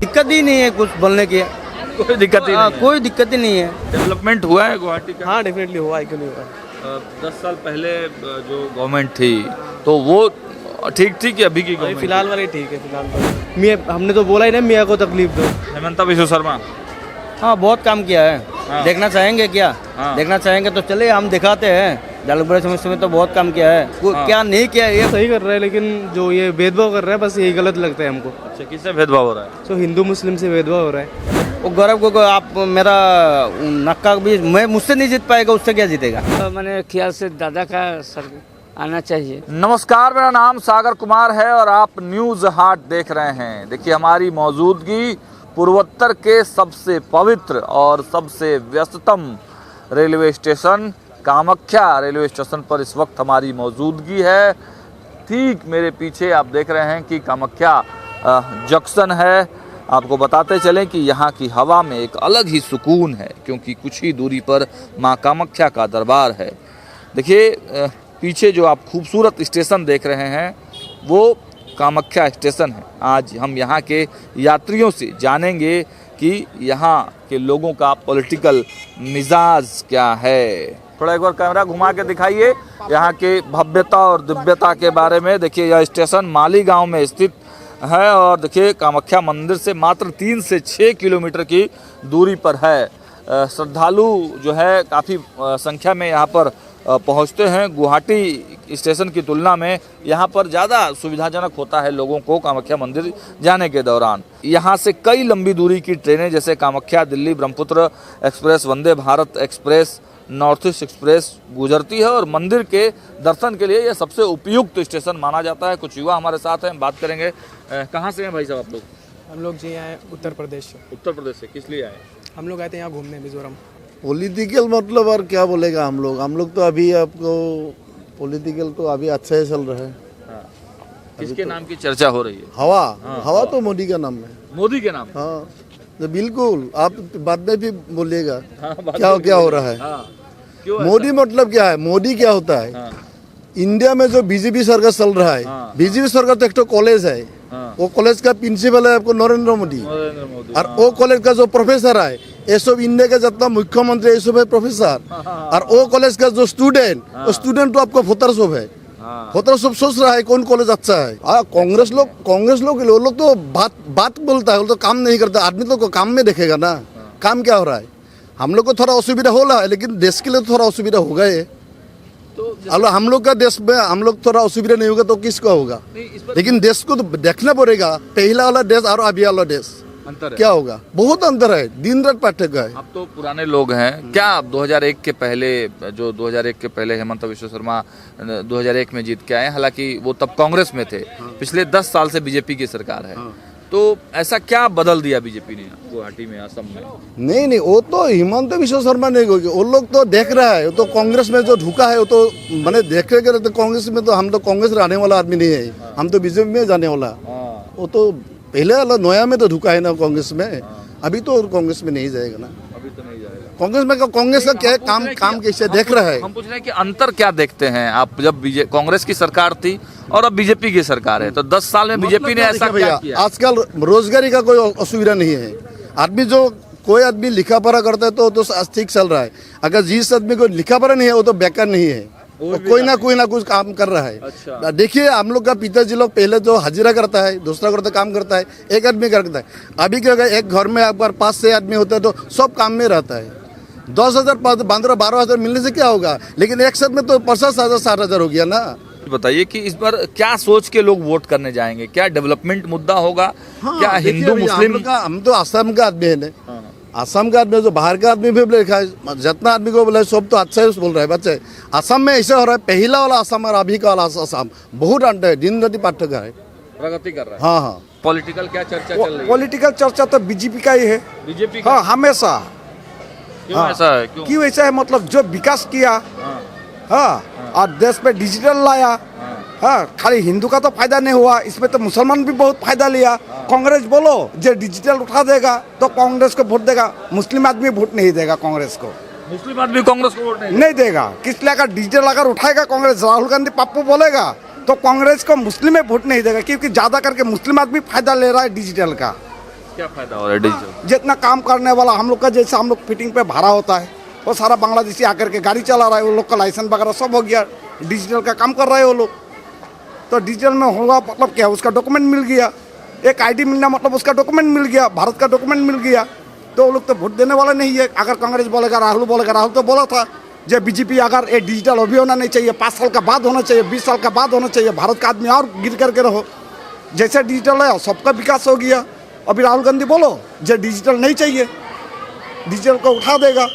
दिक्कत ही नहीं है कुछ बोलने की। कोई दिक्कत ही नहीं है। कोई दिक्कत ही नहीं है। डेवलपमेंट हुआ है गुवाहाटी का? हाँ डेफिनेटली हुआ है, क्यों नहीं हुआ। 10 साल पहले जो गवर्नमेंट थी तो वो ठीक थी कि अभी की अभी गवर्नमेंट? फिलहाल वाले ठीक है, फिलहाल वाले। मियाँ हमने तो बोला ही ना मियाँ को तकलीफ दो। हेमंता बिश्व शर्मा हाँ बहुत काम किया है। हाँ। देखना चाहेंगे क्या? हाँ। देखना चाहेंगे तो चले, हम दिखाते हैं। जलवायु समस्या में तो बहुत काम किया है। हाँ। क्या नहीं किया है, ये सही कर रहा है, लेकिन जो ये भेदभाव कर रहा है बस यही गलत लगता है हमको। अच्छा, किससे भेदभाव हो रहा है? तो हिंदू मुस्लिम से भेदभाव हो रहा है। वो गौरव को आप मेरा नक्का भी मैं मुझसे नहीं जीत पाएगा, उससे क्या जीतेगा? मैंने ख्याल से दादा का सर आना चाहिए। नमस्कार, मेरा नाम सागर कुमार है और आप न्यूज़ हाट देख रहे हैं। देखिए, हमारी मौजूदगी पूर्वोत्तर के सबसे पवित्र और सबसे व्यस्ततम railway station Kamakhya railway station पर इस वक्त हमारी मौजूदगी है। ठीक मेरे पीछे आप देख रहे हैं कि कामाख्या जंक्शन है। आपको बताते चलें कि यहाँ की हवा में एक अलग ही सुकून है, क्योंकि कुछ ही दूरी पर माँ कामाख्या का दरबार है। देखिए, पीछे जो आप खूबसूरत स्टेशन देख रहे हैं वो कामाख्या स्टेशन है। आज हम यहाँ के यात्रियों से जानेंगे कि यहाँ के लोगों का पॉलिटिकल मिजाज क्या है। थोड़ा एक बार कैमरा घुमा के दिखाइए यहाँ के भव्यता और दिव्यता के बारे में। देखिए, यह स्टेशन मालीगांव में स्थित है और देखिए कामाख्या मंदिर से मात्र 3 से 6 किलोमीटर की दूरी पर है। श्रद्धालु जो है काफ़ी संख्या में यहाँ पर पहुँचते हैं। गुवाहाटी स्टेशन की तुलना में यहाँ पर ज़्यादा सुविधाजनक होता है लोगों को कामाख्या मंदिर जाने के दौरान। यहाँ से कई लंबी दूरी की ट्रेनें जैसे Kamakhya Delhi Brahmaputra express, Vande Bharat express, north east express गुजरती है और मंदिर के दर्शन के लिए यह सबसे उपयुक्त स्टेशन माना जाता है। कुछ युवा हमारे साथ हैं, बात करेंगे। कहाँ से हैं भाई साहब आप लोग? हम लोग जी आए उत्तर प्रदेश से। उत्तर प्रदेश से। किस लिए आए? हम लोग आए थे यहाँ घूमने मिजोरम। पॉलिटिकल मतलब और क्या बोलेगा हम लोग तो अभी आपको पॉलिटिकल तो अभी अच्छा ही चल रहा है। हाँ। किसके नाम की चर्चा हो रही है? हवा तो मोदी का नाम है। मोदी के नाम? हाँ तो बिल्कुल, आप बाद में भी बोलिएगा हाँ, क्या हो रहा है। हाँ। क्यों मोदी मतलब क्या है? मोदी क्या होता है? हाँ। इंडिया में जो बीजेपी सरकार चल रहा है, हाँ। बीजेपी सरकार तो एक तो कॉलेज है। हाँ। वो कॉलेज का प्रिंसिपल है आपको नरेंद्र मोदी। और वो कॉलेज का जो प्रोफेसर है, ये सब इंडिया का जितना मुख्यमंत्री ये सब है प्रोफेसर। और वो कॉलेज का जो स्टूडेंट, वो स्टूडेंट तो आपको वोटर सब है। वोटर सब सोच रहा है कौन कॉलेज अच्छा है। कांग्रेस लोग वो लोग तो बात बोलता है, वो तो काम नहीं करता। आदमी तो काम में देखेगा ना, काम क्या हो रहा है। हम लोग को थोड़ा असुविधा हो रहा है, लेकिन देश के लिए थोड़ा असुविधा होगा ये। तो हम लोग का देश में हम लोग थोड़ा असुविधा नहीं होगा तो किसका होगा? लेकिन देश को तो देखना पड़ेगा। पहला वाला देश और अभी वाला देश अंतर है। क्या होगा? बहुत अंतर है, दिन रात पाठक है। अब तो पुराने लोग हैं क्या? आप 2001 के पहले, जो 2001 के पहले हेमंत बिश्व शर्मा 2001 में जीत के आए, हालांकि वो तब कांग्रेस में थे। पिछले 10 साल से बीजेपी की सरकार है। तो ऐसा क्या बदल दिया बीजेपी ने गुवाहाटी में, असम में? नहीं, वो तो हेमंत बिश्व शर्मा नहीं होगी। वो लोग तो देख रहा है, वो तो कांग्रेस में जो ढुका है वो तो मैंने देख रहे तो कांग्रेस में तो हम तो कांग्रेस रहने वाला आदमी नहीं है, हम तो बीजेपी में जाने वाला। वो तो पहले वाला नया में तो ढुका है ना कांग्रेस में। अभी तो कांग्रेस में नहीं जाएगा ना। अभी तो नहीं जाएगा कांग्रेस में। कांग्रेस का क्या काम कैसे देख रहा है? हम पूछ रहे हैं कि अंतर क्या देखते हैं आप, जब कांग्रेस की सरकार थी और अब बीजेपी की सरकार है, तो 10 साल में बीजेपी ने ऐसा क्या किया? आजकल रोजगारी का कोई असुविधा नहीं है। आदमी जो कोई आदमी लिखा पढ़ा करता है तो ठीक चल रहा है। अगर जिस आदमी को लिखा पढ़ा नहीं है वो तो बेकार नहीं है, तो कोई ना कुछ काम कर रहा है। अच्छा। देखिए, हम लोग का पिताजी लोग पहले जो हाजिरा करता है, दूसरा करता काम करता है, एक आदमी करता है। अभी क्या, एक घर में एक बार 5-6 आदमी होता है तो सब काम में रहता है। 10,000 12,000 मिलने से क्या होगा? लेकिन एक साथ में तो 50,000 60,000 हो गया ना। बताइए कि इस बार क्या सोच के लोग वोट करने जाएंगे? क्या डेवलपमेंट मुद्दा होगा? क्या हिंदू मुस्लिम? हम तो असम का आदमी है ना। असम का आदमी, जो बाहर का आदमी भी लिखा है, जितना आदमी को बोला सब तो अच्छा ही बोल रहा है। बच्चे असम में ऐसा हो रहा है, पहला वाला असम और अभी का वाला असम बहुत अंतर है, दिन रात पाठक है, प्रगति कर रहा है। हाँ। पॉलिटिकल क्या चर्चा चल रही है? पॉलिटिकल चर्चा तो बीजेपी का ही है। बीजेपी हाँ, हमेशा। क्यों ऐसा है? क्यों ऐसा है? मतलब जो विकास किया, हाँ, और देश पे डिजिटल लाया, हाँ, खाली हिंदू का तो फायदा नहीं हुआ, इसमें तो मुसलमान भी बहुत फायदा लिया। कांग्रेस बोलो जो डिजिटल उठा देगा तो कांग्रेस को वोट देगा, मुस्लिम आदमी वोट नहीं देगा कांग्रेस को। मुस्लिम आदमी कांग्रेस को वोट नहीं देगा। किस लिए? अगर डिजिटल अगर उठाएगा कांग्रेस, राहुल गांधी पप्पू बोलेगा तो कांग्रेस को मुस्लिम में वोट नहीं देगा, क्योंकि ज्यादा करके मुस्लिम आदमी फायदा ले रहा है डिजिटल का। क्या फायदा हो रहा है डिजिटल? जितना काम करने वाला हम लोग का, जैसे हम लोग फिटिंग पे भाड़ा होता है, वो सारा बांग्लादेशी आकर के गाड़ी चला रहा है, वो लोग का लाइसेंस वगैरह सब हो गया, डिजिटल का काम कर रहे हैं वो लोग। तो डिजिटल में होगा मतलब क्या, उसका डॉक्यूमेंट मिल गया, एक आईडी मिलना मतलब उसका डॉक्यूमेंट मिल गया, भारत का डॉक्यूमेंट मिल गया। तो वो लोग तो वोट देने वाला नहीं है। अगर कांग्रेस बोलेगा, राहुल बोलेगा, राहुल तो बोला था जो बीजेपी अगर ये डिजिटल अभी होना नहीं चाहिए, 5 साल का बाद होना चाहिए, 20 साल का बाद होना चाहिए, भारत का आदमी और गिर करके रहो। जैसे डिजिटल है सबका विकास हो गया। अभी राहुल गांधी बोलो जो डिजिटल नहीं चाहिए, डिजिटल को उठा देगा।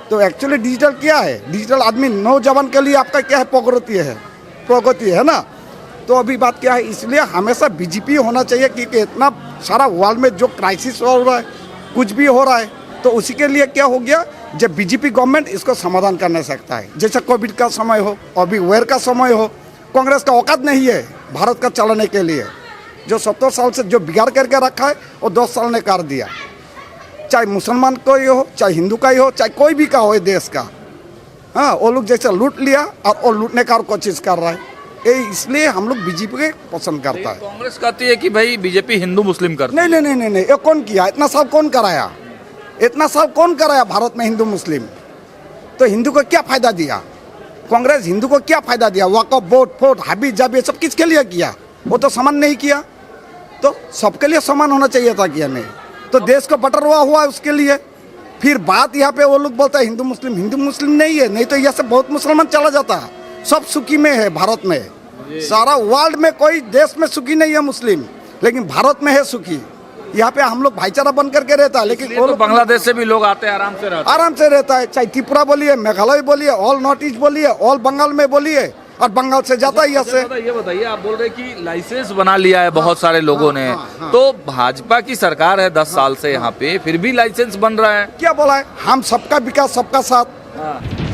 तो एक्चुअली डिजिटल क्या है? डिजिटल आदमी नौजवान के लिए आपका क्या है, प्रगति है ना। तो अभी बात क्या है, इसलिए हमेशा बीजेपी होना चाहिए, क्योंकि इतना सारा वर्ल्ड में जो क्राइसिस हो रहा है, कुछ भी हो रहा है, तो उसी के लिए क्या हो गया, जब बीजेपी गवर्नमेंट इसको समाधान कर नहीं सकता है। जैसे कोविड का समय हो, अभी वेयर का समय हो, कांग्रेस का औकात नहीं है भारत का चलाने के लिए। जो 70 साल से जो बिगाड़ करके रखा है वो 10 साल ने कर दिया। चाहे मुसलमान को ही हो, चाहे हिंदू का ही हो, चाहे कोई भी का हो ये देश का। हाँ, वो लोग जैसे लूट लिया और वो लूटने का कोशिश कर रहा है। इसलिए हम लोग बीजेपी को पसंद करता है। कांग्रेस कहती है कि भाई बीजेपी हिंदू मुस्लिम करती नहीं नहीं नहीं नहीं, ये कौन किया? इतना साल कौन कराया? इतना साल कौन कराया भारत में हिंदू मुस्लिम? तो हिंदू को क्या फायदा दिया कांग्रेस? हिंदू को क्या फायदा दिया? वक़्फ़, वोट फोट, हाबी जाबी सब किसके लिए किया? वो तो समान नहीं किया। तो सबके लिए समान होना चाहिए था, किया नहीं। तो देश को बंटवारा हुआ उसके लिए। फिर बात यहाँ पे वो लोग बोलता है हिंदू मुस्लिम, हिंदू मुस्लिम नहीं है, नहीं तो यहाँ से बहुत मुसलमान चला जाता। सब सुखी में है भारत में। सारा वर्ल्ड में कोई देश में सुखी नहीं है मुस्लिम, लेकिन भारत में है सुखी। यहाँ पे हम लोग भाईचारा बन करके रहता है, लेकिन वो तो लोग बांग्लादेश से भी लोग आते हैं, आराम से रहता है। चाहे त्रिपुरा बोलिए, मेघालय बोलिए, ऑल नॉर्थ ईस्ट बोलिए, ऑल बंगाल में बोलिए, और बंगाल से जाता है यहाँ से। ये बताइए, आप बोल रहे कि लाइसेंस बना लिया है बहुत सारे लोगों ने, तो भाजपा की सरकार है 10 साल से यहाँ पे, फिर भी लाइसेंस बन रहा है। क्या बोला है? हम सबका विकास सबका साथ।